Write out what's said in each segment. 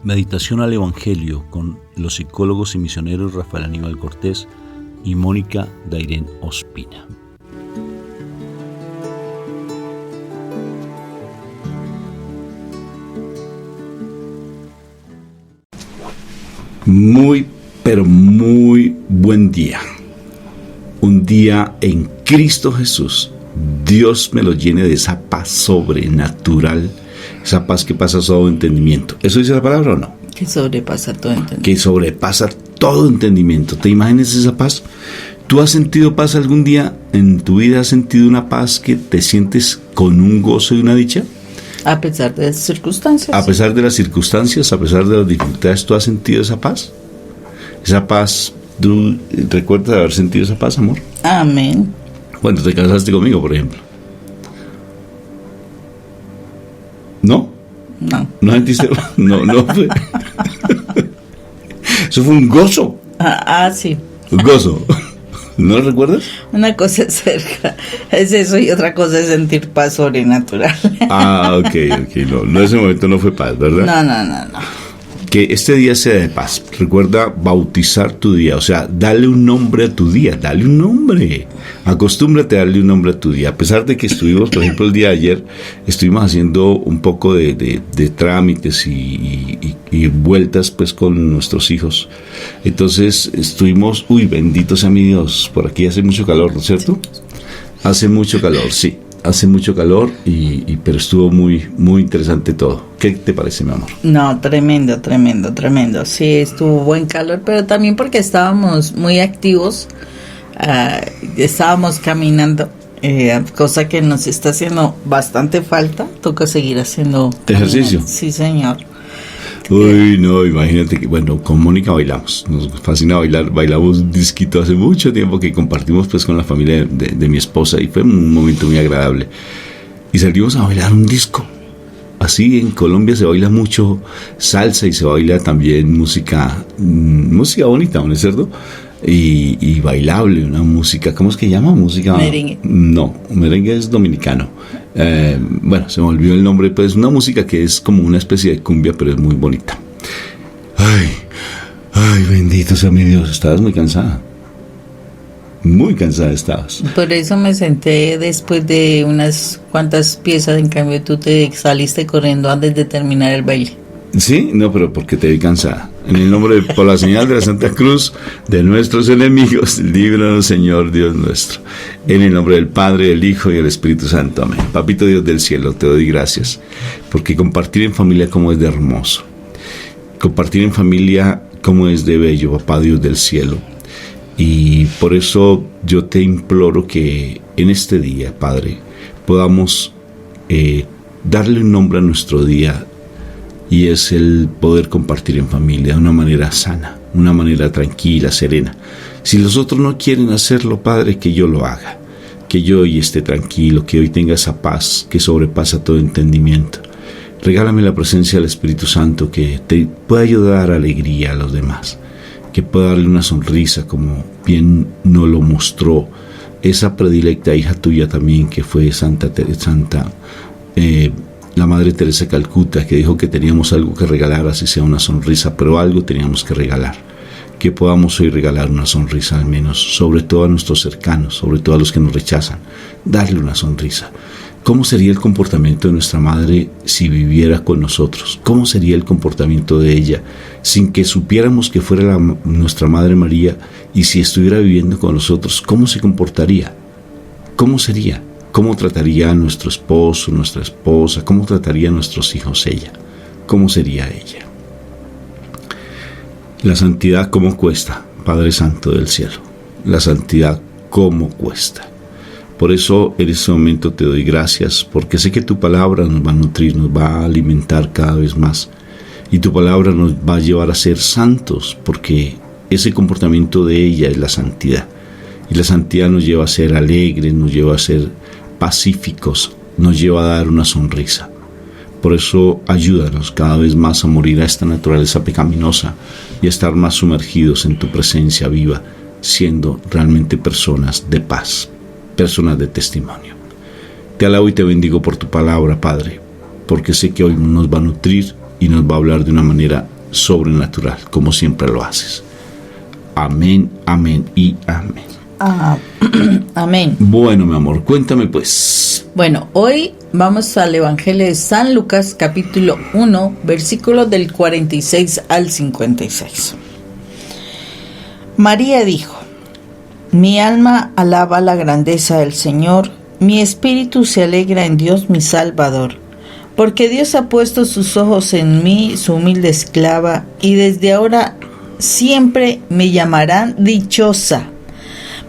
Meditación al Evangelio con los psicólogos y misioneros Rafael Aníbal Cortés y Mónica Dairén Ospina. Muy, pero muy buen día. Un día en Cristo Jesús. Dios me lo llene de esa paz sobrenatural, esa paz que pasa todo entendimiento. ¿Eso dice la palabra o no? Que sobrepasa todo entendimiento. Que sobrepasa todo entendimiento. ¿Te imaginas esa paz? ¿Tú has sentido paz algún día en tu vida? ¿Has sentido una paz que te sientes con un gozo y una dicha? A pesar de las circunstancias. A pesar de las circunstancias, a pesar de las dificultades, ¿tú has sentido esa paz? Esa paz, ¿tú recuerdas haber sentido esa paz, amor? Amén. Cuando te casaste conmigo, por ejemplo. ¿No? No. ¿No sentiste? No fue. Eso fue un gozo. Sí. Un gozo. ¿No lo recuerdas? Una cosa es cerca, es eso, y otra cosa es sentir paz sobrenatural. Ok. No, ese momento no fue paz, ¿verdad? No. Que este día sea de paz. Recuerda bautizar tu día, o sea, dale un nombre a tu día, dale un nombre. Acostúmbrate a darle un nombre a tu día. A pesar de que estuvimos, por ejemplo, el día de ayer, estuvimos haciendo un poco de trámites y vueltas pues con nuestros hijos. Entonces estuvimos, bendito sea mi Dios, por aquí hace mucho calor, ¿no es cierto? Hace mucho calor, sí. Hace mucho calor, pero estuvo muy, muy interesante todo. ¿Qué te parece, mi amor? No, tremendo. Sí, estuvo buen calor, pero también porque estábamos muy activos, estábamos caminando, cosa que nos está haciendo bastante falta. Toca seguir haciendo ejercicio. Sí, señor. No, imagínate que, bueno, con Mónica bailamos, nos fascina bailar, bailamos un disquito hace mucho tiempo que compartimos pues con la familia de mi esposa y fue un momento muy agradable. Y salimos a bailar un disco. Así en Colombia se baila mucho salsa y se baila también música bonita, ¿no es cierto? Y bailable, una música, ¿cómo es que llama? Música... Merengue. No, merengue es dominicano. Se me olvidó el nombre, pues una música que es como una especie de cumbia, pero es muy bonita. Ay, bendito sea mi Dios, estabas muy cansada. Muy cansada estabas. Por eso me senté después de unas cuantas piezas, en cambio tú te saliste corriendo antes de terminar el baile. Sí, no, pero porque te vi cansada. En el nombre, por la señal de la Santa Cruz de nuestros enemigos, líbranos, Señor Dios nuestro. En el nombre del Padre, del Hijo y del Espíritu Santo. Amén. Papito Dios del cielo, te doy gracias, porque compartir en familia como es de hermoso. Compartir en familia como es de bello, Papá Dios del cielo. Y por eso yo te imploro que en este día, Padre, podamos darle un nombre a nuestro día. Y es el poder compartir en familia de una manera sana, una manera tranquila, serena. Si los otros no quieren hacerlo, Padre, que yo lo haga. Que yo hoy esté tranquilo, que hoy tenga esa paz que sobrepasa todo entendimiento. Regálame la presencia del Espíritu Santo que te pueda ayudar a dar alegría a los demás. Que pueda darle una sonrisa como bien nos lo mostró esa predilecta hija tuya también, que fue la Madre Teresa de Calcuta, que dijo que teníamos algo que regalar, así sea una sonrisa, pero algo teníamos que regalar. Que podamos hoy regalar una sonrisa al menos, sobre todo a nuestros cercanos, sobre todo a los que nos rechazan, darle una sonrisa. ¿Cómo sería el comportamiento de nuestra Madre si viviera con nosotros? ¿Cómo sería el comportamiento de ella sin que supiéramos que fuera nuestra Madre María, y si estuviera viviendo con nosotros, cómo se comportaría? ¿Cómo sería? ¿Cómo trataría a nuestro esposo, nuestra esposa? ¿Cómo trataría a nuestros hijos ella? ¿Cómo sería ella? La santidad, ¿cómo cuesta, Padre Santo del cielo? La santidad, ¿cómo cuesta? Por eso en este momento te doy gracias, porque sé que tu palabra nos va a nutrir, nos va a alimentar cada vez más. Y tu palabra nos va a llevar a ser santos, porque ese comportamiento de ella es la santidad. Y la santidad nos lleva a ser alegres, nos lleva a ser pacíficos, nos lleva a dar una sonrisa. Por eso ayúdanos cada vez más a morir a esta naturaleza pecaminosa y a estar más sumergidos en tu presencia viva, siendo realmente personas de paz, personas de testimonio. Te alabo y te bendigo por tu palabra, Padre, porque sé que hoy nos va a nutrir y nos va a hablar de una manera sobrenatural, como siempre lo haces. Amén, amén y amén. Amén. Bueno, mi amor, cuéntame pues. Bueno, hoy vamos al Evangelio de San Lucas, capítulo 1, versículos del 46 al 56. María dijo: Mi alma alaba la grandeza del Señor, mi espíritu se alegra en Dios mi Salvador, porque Dios ha puesto sus ojos en mí, su humilde esclava, y desde ahora siempre me llamarán dichosa,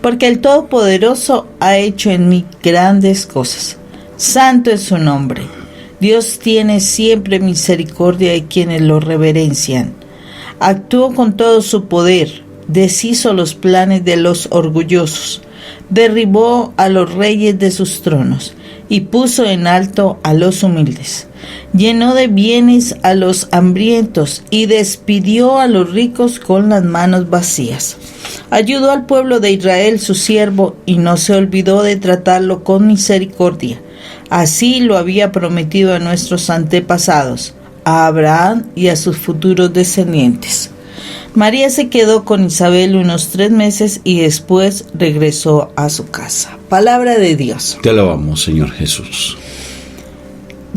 porque el Todopoderoso ha hecho en mí grandes cosas. Santo es su nombre. Dios tiene siempre misericordia de quienes lo reverencian. Actuó con todo su poder, deshizo los planes de los orgullosos, derribó a los reyes de sus tronos y puso en alto a los humildes. Llenó de bienes a los hambrientos y despidió a los ricos con las manos vacías. Ayudó al pueblo de Israel, su siervo, y no se olvidó de tratarlo con misericordia. Así lo había prometido a nuestros antepasados, a Abraham y a sus futuros descendientes. María se quedó con Isabel unos 3 meses y después regresó a su casa. Palabra de Dios. Te alabamos, Señor Jesús.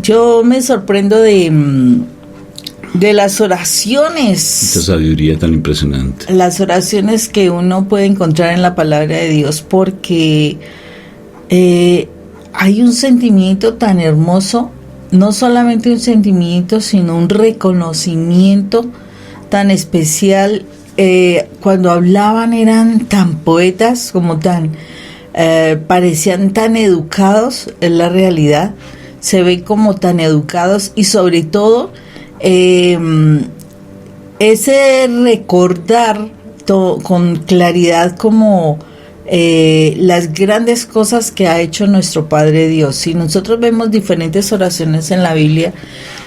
Yo me sorprendo de las oraciones. Esta sabiduría tan impresionante. Las oraciones que uno puede encontrar en la palabra de Dios, porque hay un sentimiento tan hermoso, no solamente un sentimiento, sino un reconocimiento tan especial. Cuando hablaban eran tan poetas, como tan parecían tan educados, en la realidad se ven como tan educados, y sobre todo ese recordar con claridad como las grandes cosas que ha hecho nuestro Padre Dios. Si nosotros vemos diferentes oraciones en la Biblia,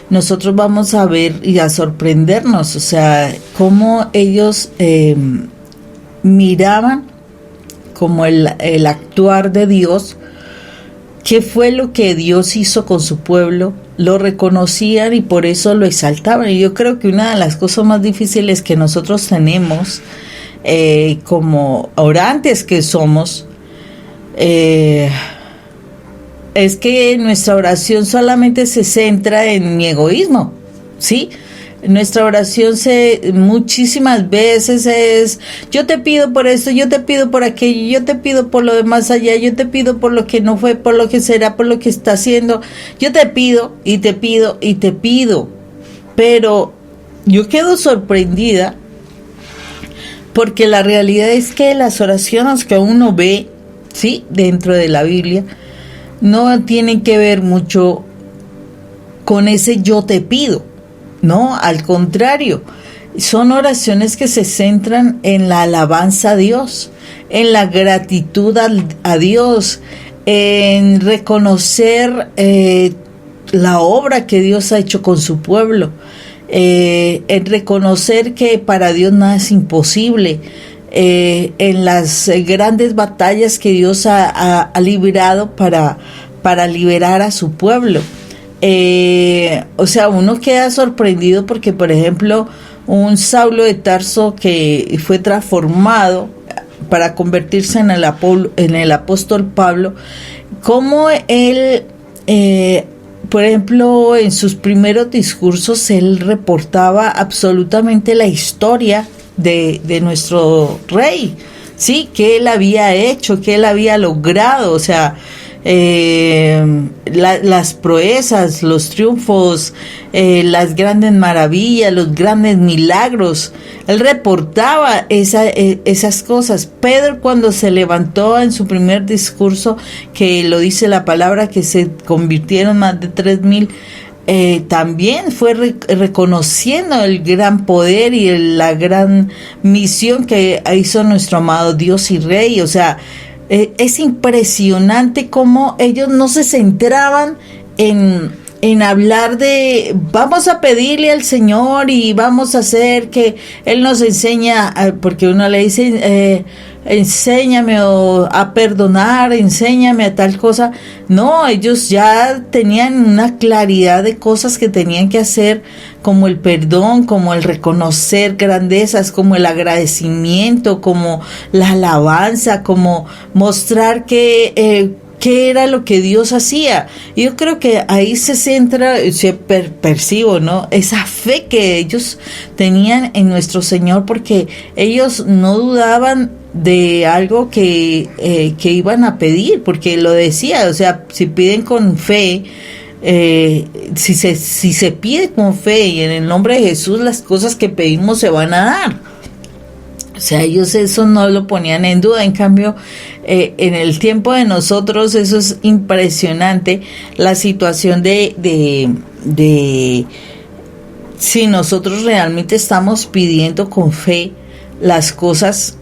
nosotros vamos a ver y a sorprendernos, o sea, cómo ellos miraban como el actuar de Dios, qué fue lo que Dios hizo con su pueblo, lo reconocían y por eso lo exaltaban. Y yo creo que una de las cosas más difíciles que nosotros tenemos como orantes que somos, es que nuestra oración solamente se centra en mi egoísmo, ¿sí? Nuestra oración muchísimas veces es: yo te pido por esto, yo te pido por aquello, yo te pido por lo de más allá, yo te pido por lo que no fue, por lo que será, por lo que está haciendo. Yo te pido y te pido y te pido. Pero yo quedo sorprendida, porque la realidad es que las oraciones que uno ve, ¿sí?, dentro de la Biblia, no tienen que ver mucho con ese yo te pido. No, al contrario, son oraciones que se centran en la alabanza a Dios, en la gratitud a Dios, en reconocer la obra que Dios ha hecho con su pueblo, en reconocer que para Dios nada es imposible, en las grandes batallas que Dios ha librado para liberar a su pueblo. O sea, uno queda sorprendido porque, por ejemplo, un Saulo de Tarso que fue transformado para convertirse en el apóstol Pablo, como él, por ejemplo, en sus primeros discursos, él reportaba absolutamente la historia de nuestro rey, ¿sí?, que él había hecho, que él había logrado, o sea, las proezas, los triunfos, las grandes maravillas, los grandes milagros. Él reportaba esas cosas. Pedro, cuando se levantó en su primer discurso, que lo dice la palabra, que se convirtieron más de 3,000, también fue reconociendo el gran poder y la gran misión que hizo nuestro amado Dios y Rey. O sea, es impresionante cómo ellos no se centraban en hablar de vamos a pedirle al Señor y vamos a hacer que Él nos enseña, porque uno le dice enséñame a perdonar, enséñame a tal cosa. No, ellos ya tenían una claridad de cosas que tenían que hacer, como el perdón, como el reconocer grandezas, como el agradecimiento, como la alabanza, como mostrar que qué era lo que Dios hacía. Yo creo que ahí se centra, percibo, ¿no? Esa fe que ellos tenían en nuestro Señor, porque ellos no dudaban de algo que iban a pedir, porque lo decía, o sea, si piden con fe, si se pide con fe y en el nombre de Jesús, las cosas que pedimos se van a dar. O sea, ellos eso no lo ponían en duda. En cambio, en el tiempo de nosotros, eso es impresionante, la situación de si nosotros realmente estamos pidiendo con fe las cosas,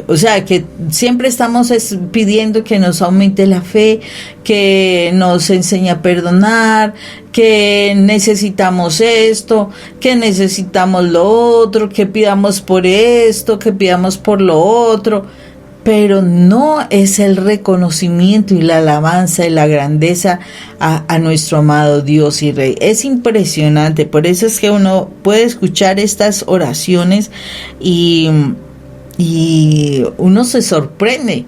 o sea, que siempre estamos pidiendo que nos aumente la fe, que nos enseñe a perdonar, que necesitamos esto, que necesitamos lo otro, que pidamos por esto, que pidamos por lo otro, pero no es el reconocimiento y la alabanza y la grandeza a nuestro amado Dios y Rey. Es impresionante, por eso es que uno puede escuchar estas oraciones y uno se sorprende.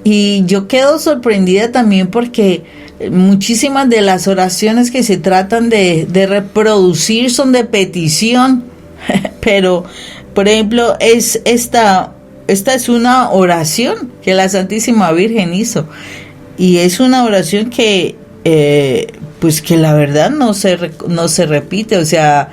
Y yo quedo sorprendida también porque muchísimas de las oraciones que se tratan de reproducir son de petición, pero por ejemplo esta es una oración que la Santísima Virgen hizo, y es una oración que pues que la verdad no se repite, o sea,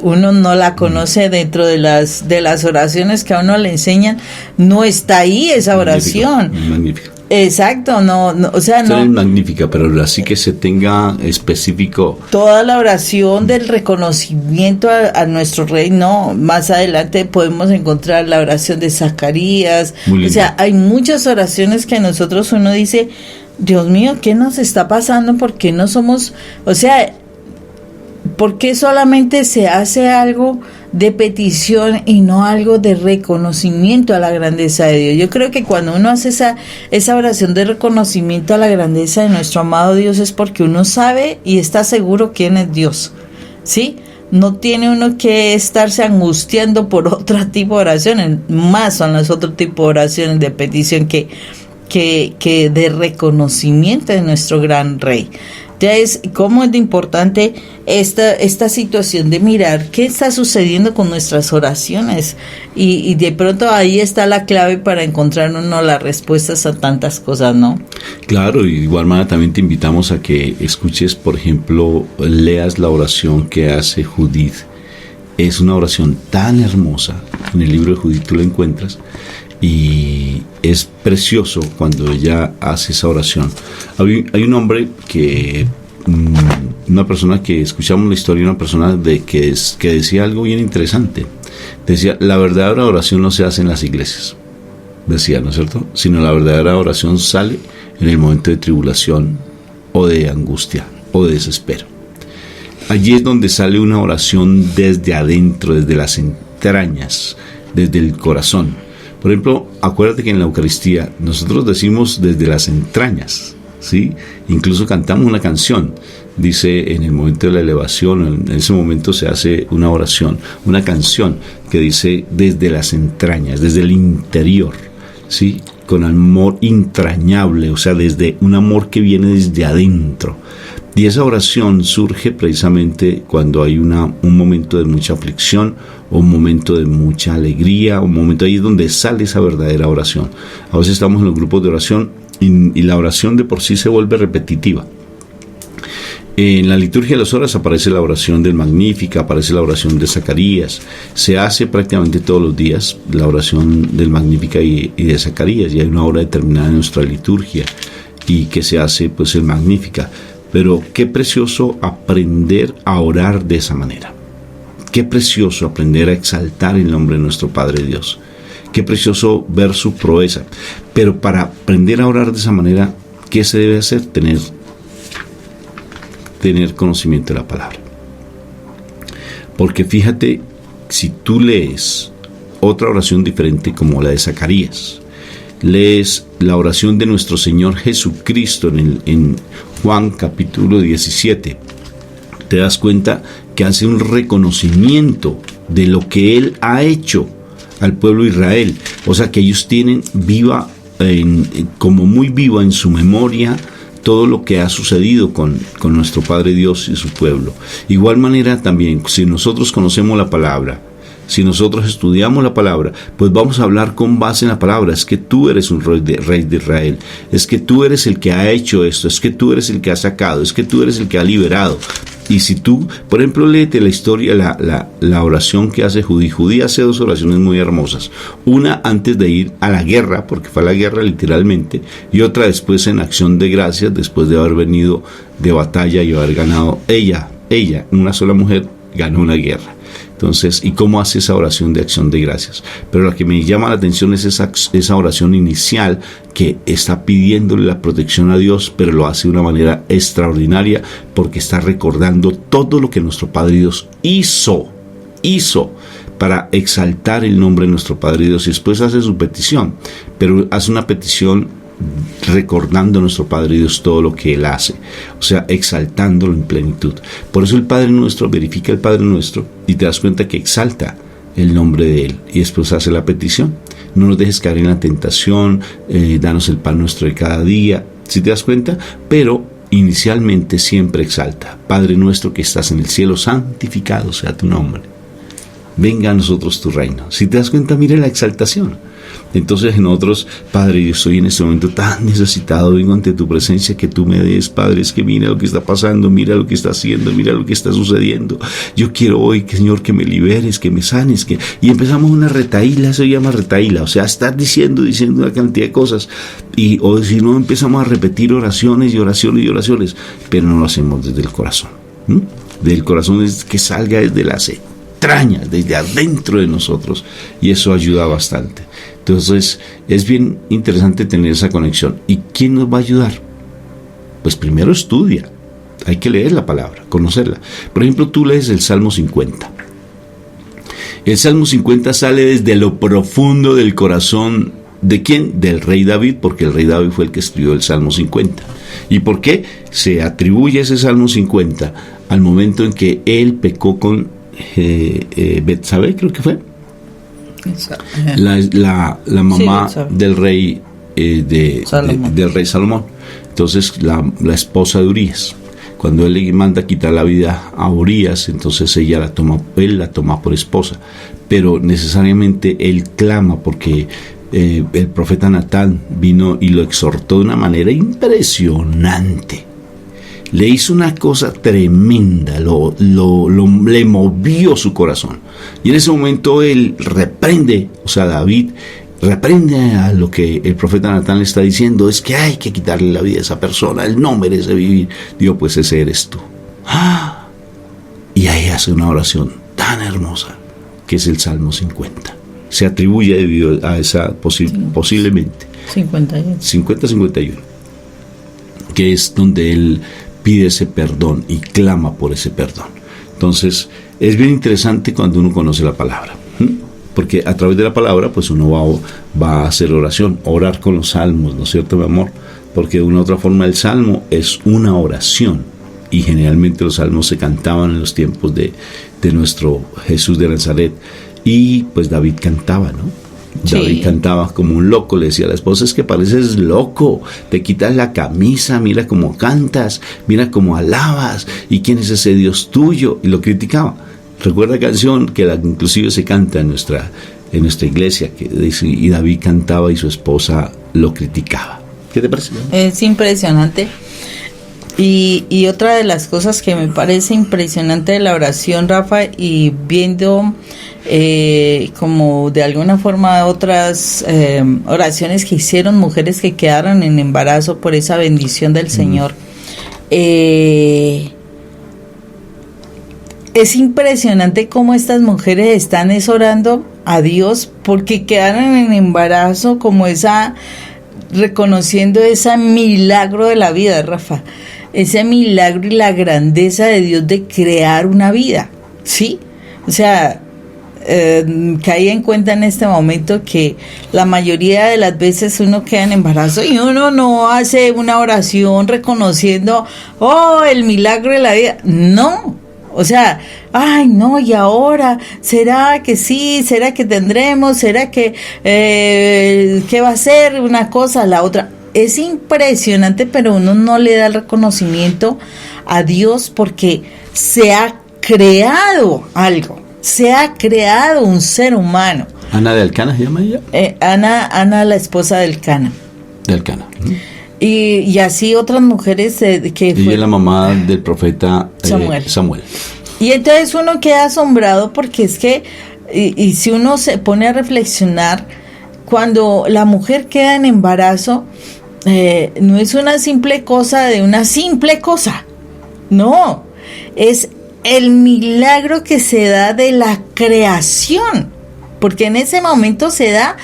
uno no la conoce dentro de las oraciones que a uno le enseñan, no está ahí esa oración. Magnífica. Exacto, no, o sea, no. Es magnífica, pero así que se tenga específico. Toda la oración del reconocimiento a nuestro Rey, no. Más adelante podemos encontrar la oración de Zacarías. O sea, hay muchas oraciones que nosotros uno dice, Dios mío, ¿qué nos está pasando? ¿Por qué no somos, o sea, por qué solamente se hace algo de petición y no algo de reconocimiento a la grandeza de Dios? Yo creo que cuando uno hace esa oración de reconocimiento a la grandeza de nuestro amado Dios es porque uno sabe y está seguro quién es Dios, ¿sí? No tiene uno que estarse angustiando por otro tipo de oraciones, más son los otros tipos de oraciones de petición que de reconocimiento de nuestro gran Rey. Entonces, ¿cómo es de importante esta situación de mirar qué está sucediendo con nuestras oraciones? Y de pronto ahí está la clave para encontrar uno las respuestas a tantas cosas, ¿no? Claro, y de igual manera también te invitamos a que escuches, por ejemplo, leas la oración que hace Judith. Es una oración tan hermosa, en el libro de Judith tú la encuentras, y es precioso cuando ella hace esa oración. Hay un hombre que, una persona que escuchamos la historia, una persona que decía algo bien interesante. Decía, la verdadera oración no se hace en las iglesias, decía, ¿no es cierto? Sino la verdadera oración sale en el momento de tribulación o de angustia o de desespero. Allí es donde sale una oración desde adentro, desde las entrañas, desde el corazón. Por ejemplo, acuérdate que en la Eucaristía nosotros decimos desde las entrañas, ¿sí? Incluso cantamos una canción, dice en el momento de la elevación, en ese momento se hace una oración, una canción que dice desde las entrañas, desde el interior, ¿sí? Con amor entrañable, o sea, desde un amor que viene desde adentro. Y esa oración surge precisamente cuando hay un momento de mucha aflicción, o un momento de mucha alegría, un momento ahí donde sale esa verdadera oración. A veces estamos en los grupos de oración y la oración de por sí se vuelve repetitiva. En la liturgia de las horas aparece la oración del Magnífica, aparece la oración de Zacarías. Se hace prácticamente todos los días la oración del Magnífica y de Zacarías, y hay una hora determinada en nuestra liturgia y que se hace pues el Magnífica. Pero qué precioso aprender a orar de esa manera. Qué precioso aprender a exaltar el nombre de nuestro Padre Dios. Qué precioso ver su proeza. Pero para aprender a orar de esa manera, ¿qué se debe hacer? Tener conocimiento de la palabra. Porque fíjate, si tú lees otra oración diferente como la de Zacarías, lees la oración de nuestro Señor Jesucristo en Juan capítulo 17, te das cuenta que hace un reconocimiento de lo que Él ha hecho al pueblo de Israel. O sea que ellos tienen como muy viva en su memoria todo lo que ha sucedido con nuestro Padre Dios y su pueblo. Igual manera también, si nosotros conocemos la palabra, si nosotros estudiamos la palabra, pues vamos a hablar con base en la palabra. Es que tú eres un rey de Israel, es que tú eres el que ha hecho esto, es que tú eres el que ha sacado, es que tú eres el que ha liberado. Y si tú, por ejemplo, léete la historia, la oración que hace Judí. Judí hace dos oraciones muy hermosas. Una antes de ir a la guerra, porque fue a la guerra literalmente, y otra después en acción de gracias, después de haber venido de batalla y haber ganado. Ella, una sola mujer, ganó una guerra. Entonces, ¿y cómo hace esa oración de acción de gracias? Pero lo que me llama la atención es esa oración inicial que está pidiéndole la protección a Dios, pero lo hace de una manera extraordinaria porque está recordando todo lo que nuestro Padre Dios hizo para exaltar el nombre de nuestro Padre Dios. Y después hace su petición, pero hace una petición recordando a nuestro Padre Dios todo lo que Él hace, o sea, exaltándolo en plenitud. Por eso el Padre Nuestro, verifica el Padre Nuestro y te das cuenta que exalta el nombre de Él y después hace la petición. No nos dejes caer en la tentación, danos el pan nuestro de cada día, ¿sí te das cuenta? Pero inicialmente siempre exalta: Padre nuestro que estás en el cielo, santificado sea tu nombre, venga a nosotros tu reino. Si te das cuenta, mira la exaltación. Entonces nosotros, Padre, yo estoy en este momento tan necesitado, vengo ante tu presencia, que tú me des, Padre, es que mira lo que está pasando, mira lo que está haciendo, mira lo que está sucediendo. Yo quiero hoy, Señor, que me liberes, que me sanes, y empezamos una retaíla, se llama retaíla, o sea, estar diciendo una cantidad de cosas, o si no empezamos a repetir oraciones y oraciones y oraciones, pero no lo hacemos desde el corazón. Del corazón es que salga desde las entrañas, desde adentro de nosotros, y eso ayuda bastante. Entonces es bien interesante tener esa conexión. ¿Y quién nos va a ayudar? Pues primero estudia, hay que leer la palabra, conocerla. Por ejemplo, tú lees el Salmo 50. El Salmo 50 sale desde lo profundo del corazón. ¿De quién? Del rey David, porque el rey David fue el que escribió el Salmo 50. ¿Y por qué? Se atribuye ese Salmo 50 al momento en que él pecó con Betsabé, creo que fue. La mamá del rey del rey Salomón. Entonces la esposa de Urías, cuando él le manda quitar la vida a Urías, entonces él la toma por esposa, pero necesariamente él clama porque el profeta Natán vino y lo exhortó de una manera impresionante. Le hizo una cosa tremenda, le movió su corazón. Y en ese momento él reprende, o sea, David reprende a lo que el profeta Natán le está diciendo: es que hay que quitarle la vida a esa persona, él no merece vivir. Digo, pues ese eres tú. Y ahí hace una oración tan hermosa, que es el Salmo 50. Se atribuye debido a esa, posiblemente, 50-51, que es donde él pide ese perdón y clama por ese perdón. Entonces es bien interesante cuando uno conoce la palabra, porque a través de la palabra pues uno va a hacer oración, orar con los salmos, ¿no es cierto, mi amor? Porque de una u otra forma el salmo es una oración, y generalmente los salmos se cantaban en los tiempos de nuestro Jesús de Nazaret, y pues David cantaba, ¿no? Sí. David cantaba como un loco, le decía a la esposa: es que pareces loco, te quitas la camisa, mira cómo cantas, mira cómo alabas, y quién es ese Dios tuyo, y lo criticaba. Recuerda la canción que inclusive se canta en nuestra iglesia, que dice: y David cantaba y su esposa lo criticaba. ¿Qué te parece? Es impresionante. Y otra de las cosas que me parece impresionante de la oración, Rafa, y viendo como de alguna forma otras oraciones que hicieron mujeres que quedaron en embarazo por esa bendición del Señor, es impresionante cómo estas mujeres están orando a Dios porque quedaron en embarazo, como reconociendo ese milagro de la vida, Rafa, ese milagro y la grandeza de Dios de crear una vida, ¿sí? O sea, caí en cuenta en este momento que la mayoría de las veces uno queda en embarazo y uno no hace una oración reconociendo, oh, el milagro de la vida. No, o sea, ay, no, y ahora, ¿será que sí? ¿Será que tendremos? ¿Será que qué va a ser una cosa a la otra? Es impresionante, pero uno no le da el reconocimiento a Dios porque se ha creado algo, se ha creado un ser humano. ¿Ana de Elcana se llama ella? Ana, la esposa de Elcana. De Elcana. Y así otras mujeres que ella es la mamá del profeta Samuel. Y entonces uno queda asombrado porque es que, y si uno se pone a reflexionar, cuando la mujer queda en embarazo, no es una simple cosa de una simple cosa, no, es el milagro que se da de la creación, porque en ese momento se da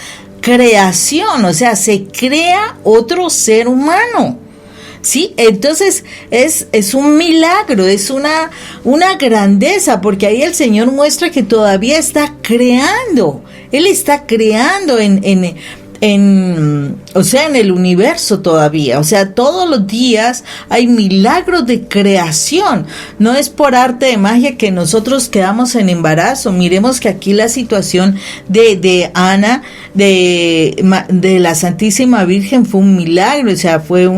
creación, o sea, se crea otro ser humano, ¿sí? Entonces es un milagro, es una grandeza, porque ahí el Señor muestra que todavía está creando, Él está creando o sea, en el universo todavía, o sea, todos los días hay milagros de creación. No es por arte de magia que nosotros quedamos en embarazo. Miremos que aquí la situación de Ana, de la Santísima Virgen, fue un milagro, o sea, fue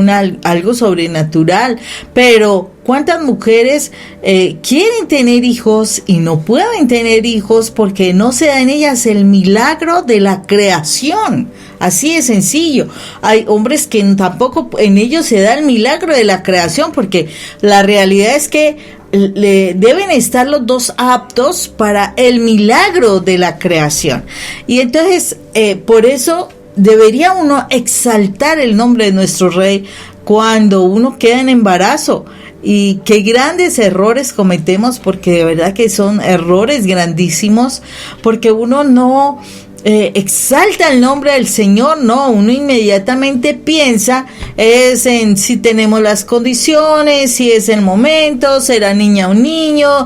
algo sobrenatural. Pero ¿cuántas mujeres quieren tener hijos y no pueden tener hijos porque no se da en ellas el milagro de la creación? Así de sencillo. Hay hombres que tampoco en ellos se da el milagro de la creación, porque la realidad es que deben estar los dos aptos para el milagro de la creación. Y entonces, por eso debería uno exaltar el nombre de nuestro Rey cuando uno queda en embarazo. Y qué grandes errores cometemos, porque de verdad que son errores grandísimos, porque uno no exalta el nombre del Señor, no, uno inmediatamente piensa en si tenemos las condiciones, si es el momento, será niña o niño,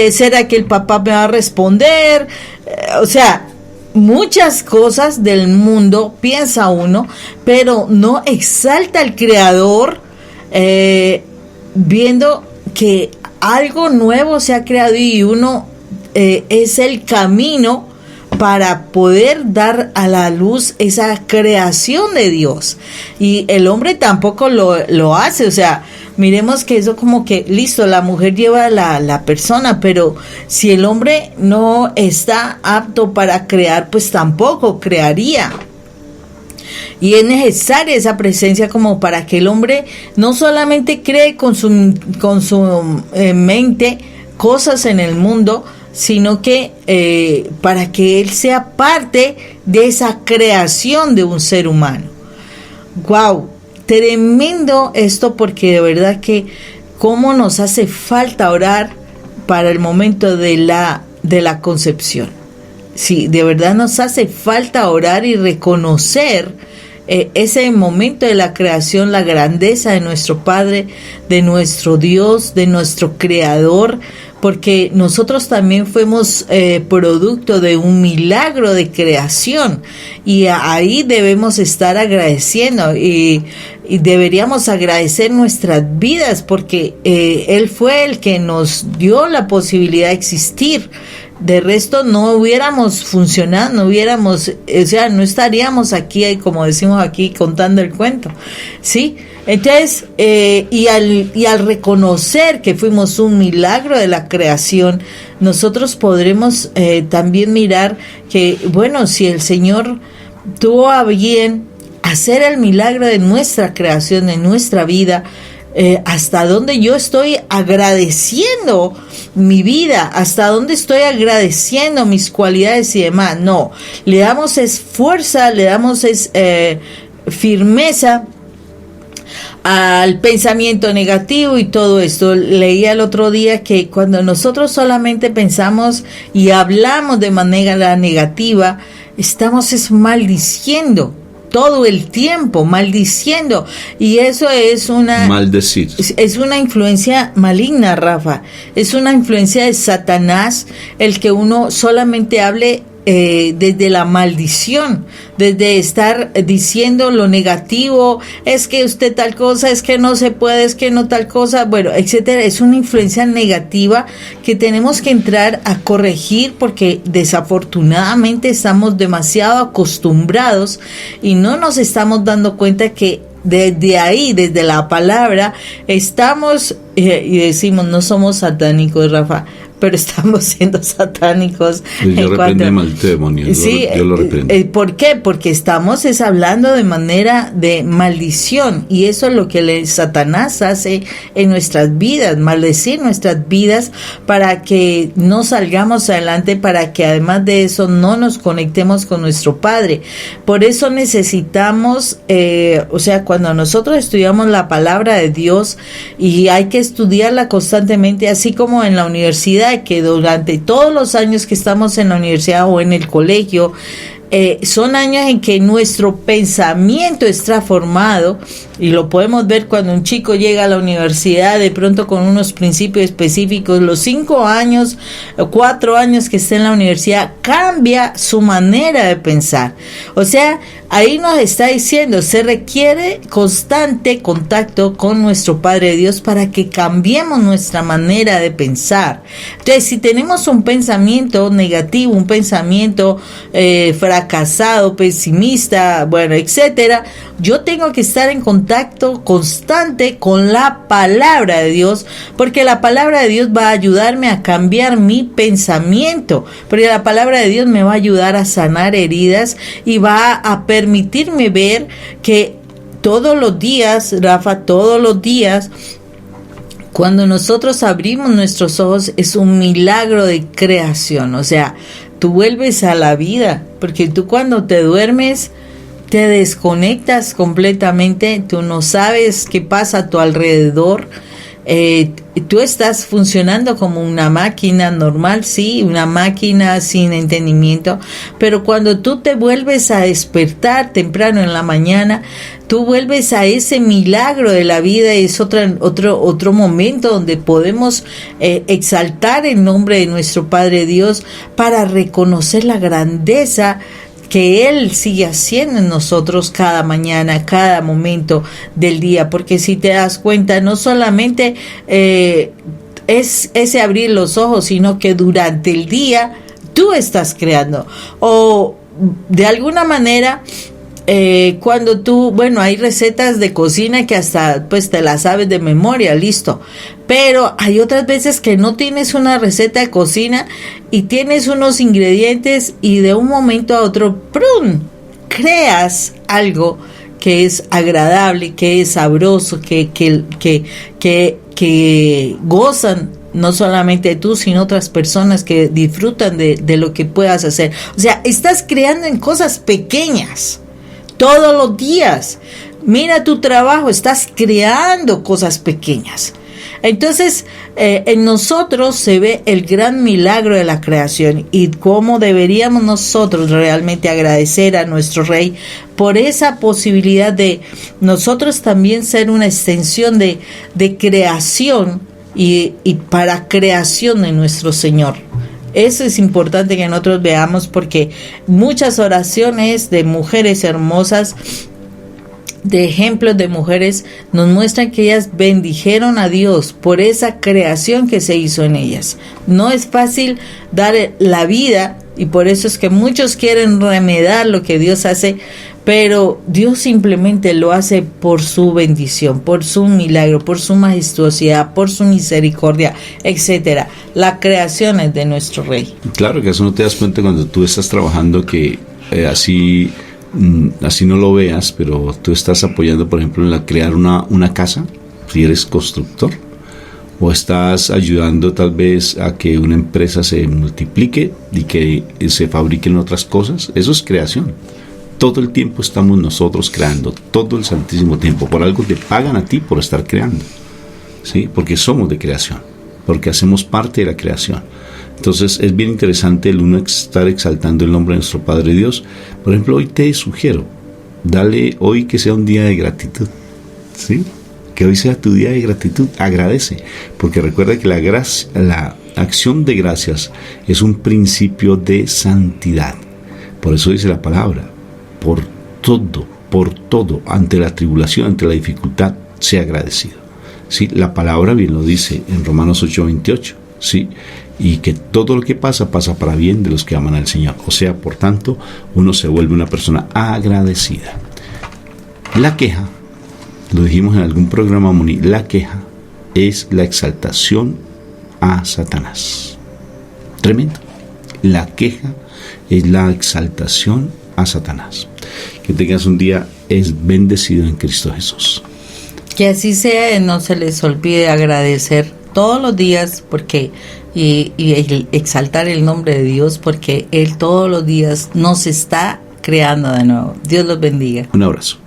será que el papá me va a responder, o sea, muchas cosas del mundo piensa uno, pero no exalta al Creador, viendo que algo nuevo se ha creado y uno es el camino para poder dar a la luz esa creación de Dios. Y el hombre tampoco lo hace, o sea, miremos que eso como que, listo, la mujer lleva a la persona, pero si el hombre no está apto para crear, pues tampoco crearía. Y es necesaria esa presencia como para que el hombre no solamente cree con su mente cosas en el mundo, sino que para que él sea parte de esa creación de un ser humano. ¡Wow! Tremendo esto, porque de verdad que cómo nos hace falta orar para el momento de la concepción. Sí, de verdad nos hace falta orar y reconocer ese momento de la creación, la grandeza de nuestro Padre, de nuestro Dios, de nuestro Creador, porque nosotros también fuimos producto de un milagro de creación, y ahí debemos estar agradeciendo y deberíamos agradecer nuestras vidas, porque Él fue el que nos dio la posibilidad de existir. De resto no hubiéramos funcionado, no hubiéramos, o sea, no estaríamos aquí, como decimos aquí, contando el cuento, ¿sí? Entonces, y al reconocer que fuimos un milagro de la creación, nosotros podremos también mirar que, bueno, si el Señor tuvo a bien hacer el milagro de nuestra creación, de nuestra vida, hasta dónde yo estoy agradeciendo mi vida, hasta dónde estoy agradeciendo mis cualidades y demás. No, le damos fuerza, le damos firmeza al pensamiento negativo y todo esto. Leía el otro día que cuando nosotros solamente pensamos y hablamos de manera negativa, estamos maldiciendo todo el tiempo, maldiciendo. Y eso es maldecir. Es una influencia maligna, Rafa. Es una influencia de Satanás el que uno solamente hable desde la maldición, desde estar diciendo lo negativo, es que usted tal cosa, es que no se puede, es que no tal cosa, bueno, etcétera. Es una influencia negativa que tenemos que entrar a corregir porque desafortunadamente estamos demasiado acostumbrados y no nos estamos dando cuenta que desde ahí, desde la palabra, estamos y decimos, no somos satánicos, Rafa, pero estamos siendo satánicos. Yo reprendo el demonio. Sí, yo lo reprendo. ¿Por qué? Porque estamos hablando de manera de maldición, y eso es lo que Satanás hace en nuestras vidas, maldecir nuestras vidas para que no salgamos adelante, para que además de eso no nos conectemos con nuestro Padre. Por eso necesitamos, cuando nosotros estudiamos la palabra de Dios, y hay que estudiarla constantemente, así como en la universidad, que durante todos los años que estamos en la universidad o en el colegio, son años en que nuestro pensamiento está formado, y lo podemos ver cuando un chico llega a la universidad de pronto con unos principios específicos. Los 5 años, 4 años que está en la universidad, cambia su manera de pensar. O sea, ahí nos está diciendo, se requiere constante contacto con nuestro Padre Dios para que cambiemos nuestra manera de pensar. Entonces, si tenemos un pensamiento negativo, un pensamiento fracasado, pesimista, bueno, etcétera, yo tengo que estar en contacto constante con la palabra de Dios, porque la palabra de Dios va a ayudarme a cambiar mi pensamiento, porque la palabra de Dios me va a ayudar a sanar heridas y va a permitirme ver que todos los días, Rafa, todos los días, cuando nosotros abrimos nuestros ojos, es un milagro de creación. O sea, tú vuelves a la vida, porque tú cuando te duermes te desconectas completamente, tú no sabes qué pasa a tu alrededor, tú estás funcionando como una máquina normal, sí, una máquina sin entendimiento, pero cuando tú te vuelves a despertar temprano en la mañana, tú vuelves a ese milagro de la vida. Es otro momento donde podemos exaltar el nombre de nuestro Padre Dios para reconocer la grandeza que Él sigue haciendo en nosotros cada mañana, cada momento del día. Porque si te das cuenta, no solamente es ese abrir los ojos, sino que durante el día tú estás creando. O de alguna manera, cuando tú, bueno, hay recetas de cocina que hasta pues te las sabes de memoria, listo, pero hay otras veces que no tienes una receta de cocina y tienes unos ingredientes y de un momento a otro ¡prum!, creas algo que es agradable, que es sabroso, que gozan no solamente tú, sino otras personas que disfrutan de lo que puedas hacer. O sea, estás creando en cosas pequeñas todos los días. Mira tu trabajo, estás creando cosas pequeñas. Entonces, en nosotros se ve el gran milagro de la creación, y cómo deberíamos nosotros realmente agradecer a nuestro Rey por esa posibilidad de nosotros también ser una extensión de creación y para creación de nuestro Señor. Eso es importante que nosotros veamos, porque muchas oraciones de mujeres hermosas, de ejemplos de mujeres, nos muestran que ellas bendijeron a Dios por esa creación que se hizo en ellas. No es fácil dar la vida, y por eso es que muchos quieren remediar lo que Dios hace, pero Dios simplemente lo hace por su bendición, por su milagro, por su majestuosidad, por su misericordia, etcétera. La creación es de nuestro Rey. Claro que eso no te das cuenta cuando tú estás trabajando, que así no lo veas, pero tú estás apoyando, por ejemplo, en crear una casa, si eres constructor, o estás ayudando tal vez a que una empresa se multiplique y que se fabriquen otras cosas. Eso es creación. Todo el tiempo estamos nosotros creando, todo el santísimo tiempo. Por algo te pagan a ti por estar creando, ¿sí? Porque somos de creación, porque hacemos parte de la creación. Entonces es bien interesante el uno estar exaltando el nombre de nuestro Padre Dios. Por ejemplo, hoy te sugiero Dale hoy que sea un día de gratitud, ¿sí? Que hoy sea tu día de gratitud. Agradece, porque recuerda que la acción de gracias es un principio de santidad. Por eso dice la palabra, por todo, ante la tribulación, ante la dificultad, sea agradecido. ¿Sí? La palabra bien lo dice en Romanos 8:28, ¿sí? Y que todo lo que pasa para bien de los que aman al Señor. O sea, por tanto, uno se vuelve una persona agradecida. La queja, lo dijimos en algún programa, Moni, la queja es la exaltación a Satanás. Tremendo. La queja es la exaltación a Satanás. Que tengas un día bendecido en Cristo Jesús. Que así sea, no se les olvide agradecer todos los días y exaltar el nombre de Dios, porque Él todos los días nos está creando de nuevo. Dios los bendiga. Un abrazo.